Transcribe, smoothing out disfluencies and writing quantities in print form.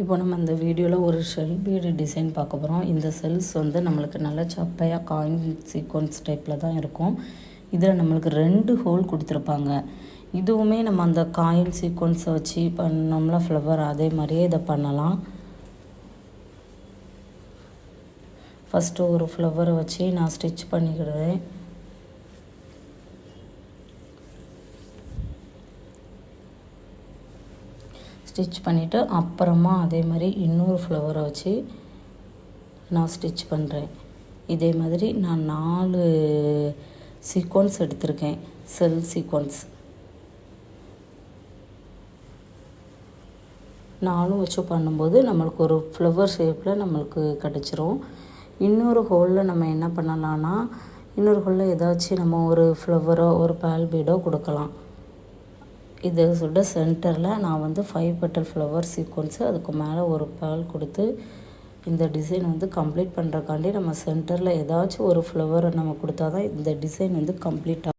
இப்போ நம்ம இந்த வீடியோவில் ஒரு ஷெல் பீடு டிசைன் பார்க்க போகிறோம். இந்த செல்ஸ் வந்து நம்மளுக்கு நல்ல சப்பையாக காயின் சீக்வன்ஸ் டைப்பில் தான் இருக்கும். இதில் நம்மளுக்கு 2 ஹோல் கொடுத்துருப்பாங்க. இதுவுமே நம்ம அந்த காயின் சீக்வன்ஸை வச்சு பண்ணோம்ல ஃப்ளவர், அதே மாதிரியே இதை பண்ணலாம். ஃபஸ்ட்டு ஒரு ஃப்ளவரை வச்சு நான் ஸ்டிச் பண்ணிக்கிடுவேன். ஸ்டிச் பண்ணிவிட்டு அப்புறமா அதே மாதிரி இன்னொரு ஃப்ளவரை வச்சு நான் ஸ்டிச் பண்ணுறேன். இதே மாதிரி நான் 4 சீக்வன்ஸ் எடுத்திருக்கேன், செல் சீக்வன்ஸ் 4 வச்சு பண்ணும்போது நம்மளுக்கு ஒரு ஃப்ளவர் ஷேப்பில் நம்மளுக்கு கிடச்சிரும். இன்னொரு ஹோலில் நம்ம என்ன பண்ணலான்னா, இன்னொரு ஹோலில் ஏதாச்சும் நம்ம ஒரு ஃப்ளவரோ ஒரு பால் பீடோ கொடுக்கலாம். இதோட சென்டரில் நான் வந்து 5 பெட்டல் ஃப்ளவர் சீக்வன்ஸு, அதுக்கு மேலே ஒரு பால் கொடுத்து இந்த டிசைன் வந்து கம்ப்ளீட் பண்ணுறக்காண்டி நம்ம சென்டரில் ஏதாச்சும் ஒரு ஃப்ளவரை நம்ம கொடுத்தா தான் இந்த டிசைன் வந்து கம்ப்ளீட் ஆகும்.